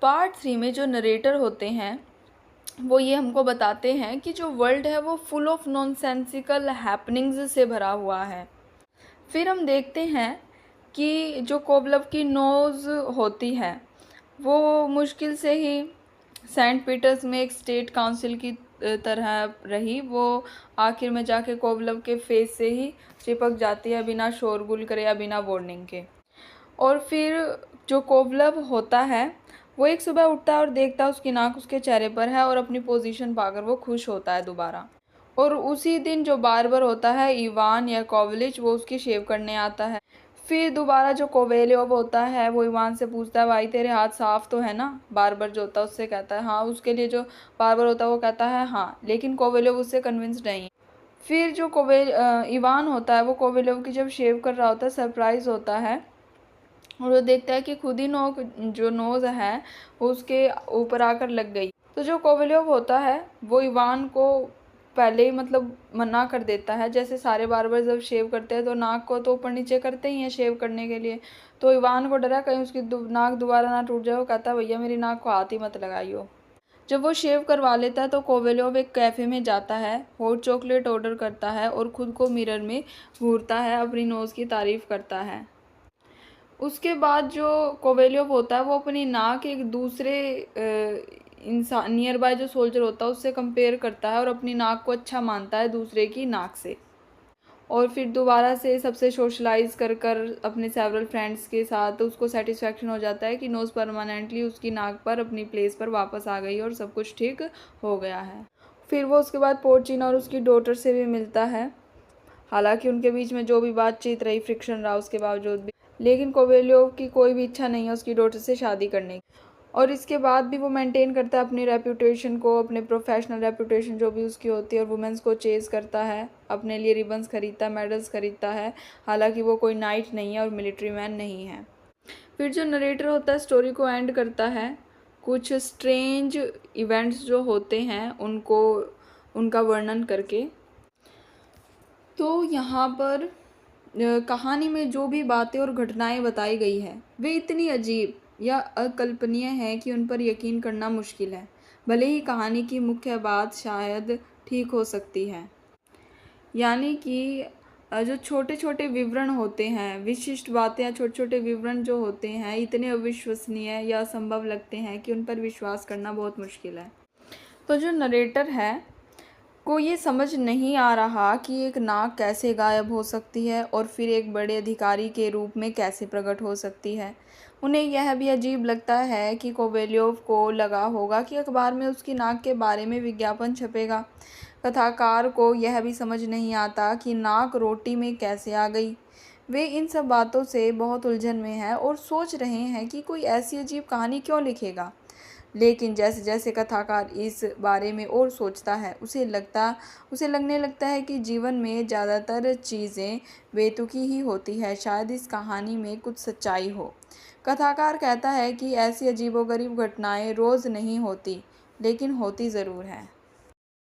Part 3 में जो narrator होते हैं वो ये हमको बताते हैं कि जो वर्ल्ड है वो फुल ऑफ नॉनसेंसिकल हैपनिंग्स से भरा हुआ है। फिर हम देखते हैं कि जो कोवलव की नोज़ होती है वो मुश्किल से ही सेंट पीटर्स में एक स्टेट काउंसिल की तरह रही। वो आखिर में जाके कोवलव के फेस से ही चिपक जाती है बिना शोरगुल करे या बिना वार्निंग के। और फिर जो कोवलव होता है वो एक सुबह उठता है और देखता है उसकी नाक उसके चेहरे पर है और अपनी पोजीशन पाकर वो खुश होता है दोबारा। और उसी दिन जो बार्बर होता है इवान याकोविच वो उसकी शेव करने आता है। फिर दोबारा जो कोवेलियोव होता है वो इवान से पूछता है भाई तेरे हाथ साफ़ तो है ना। बार्बर जो होता है उससे कहता है हाँ। उसके लिए जो बार्बर होता है वो कहता है हाँ, लेकिन कोवेलियोव उससे कन्विंस्ड नहीं। फिर जो इवान होता है वो कोवेलियोव की जब शेव कर रहा होता है सरप्राइज़ होता है और वो देखता है कि खुद ही जो नोज़ है वो उसके ऊपर आकर लग गई। तो जो कोवेलियोव होता है वो इवान को पहले ही मतलब मना कर देता है। जैसे सारे बार्बर जब शेव करते हैं तो नाक को तो ऊपर नीचे करते ही हैं शेव करने के लिए। तो इवान को डरा कहीं उसकी नाक दोबारा ना टूट जाए। वो कहता है भैया मेरी नाक को हाथ ही मत लगाइयो। जब वो शेव करवा लेता है तो कोवेलियोव एक कैफ़े में जाता है, हॉट चॉकलेट ऑर्डर करता है और ख़ुद को मिरर में घूरता है, अपनी नोज़ की तारीफ़ करता है। उसके बाद जो कोवेलियोव होता है वो अपनी नाक एक दूसरे इंसान नियर बाय जो सोल्जर होता है उससे कंपेयर करता है और अपनी नाक को अच्छा मानता है दूसरे की नाक से। और फिर दोबारा से सबसे सोशलाइज़ कर कर अपने सेवरल फ्रेंड्स के साथ उसको सेटिस्फेक्शन हो जाता है कि नोज़ परमानेंटली उसकी नाक पर अपनी प्लेस पर वापस आ गई और सब कुछ ठीक हो गया है। फिर वो उसके बाद पोर्चिना और उसकी डॉटर से भी मिलता है। हालांकि उनके बीच में जो भी बातचीत रही, फ्रिक्शन रहा उसके बावजूद भी, लेकिन कोवेलियोव की कोई भी इच्छा नहीं है उसकी डॉटर से शादी करने की। और इसके बाद भी वो मेंटेन करता है अपनी रेपुटेशन को, अपने प्रोफेशनल रेपुटेशन जो भी उसकी होती है, और वुमेंस को चेज़ करता है, अपने लिए रिबन्स खरीदता है, मेडल्स खरीदता है। हालांकि वो कोई नाइट नहीं है और मिलिट्री मैन नहीं है। फिर जो नरेटर होता है स्टोरी को एंड करता है कुछ स्ट्रेंज इवेंट्स जो होते हैं उनका वर्णन करके। तो यहाँ पर कहानी में जो भी बातें और घटनाएं बताई गई है वे इतनी अजीब या अकल्पनीय है कि उन पर यकीन करना मुश्किल है। भले ही कहानी की मुख्य बात शायद ठीक हो सकती है, यानी कि जो छोटे छोटे विवरण होते हैं, विशिष्ट बातें या छोटे छोटे विवरण जो होते हैं इतने अविश्वसनीय या असंभव लगते हैं कि उन पर विश्वास करना बहुत मुश्किल है। तो जो नरेटर है को ये समझ नहीं आ रहा कि एक नाक कैसे गायब हो सकती है और फिर एक बड़े अधिकारी के रूप में कैसे प्रकट हो सकती है। उन्हें यह भी अजीब लगता है कि कोवेलियोव को लगा होगा कि अखबार में उसकी नाक के बारे में विज्ञापन छपेगा। कथाकार को यह भी समझ नहीं आता कि नाक रोटी में कैसे आ गई। वे इन सब बातों से बहुत उलझन में हैं और सोच रहे हैं कि कोई ऐसी अजीब कहानी क्यों लिखेगा। लेकिन जैसे जैसे कथाकार इस बारे में और सोचता है उसे लगने लगता है कि जीवन में ज़्यादातर चीज़ें बेतुकी ही होती है। शायद इस कहानी में कुछ सच्चाई हो। कथाकार कहता है कि ऐसी अजीबोगरीब घटनाएं रोज़ नहीं होती, लेकिन होती ज़रूर हैं।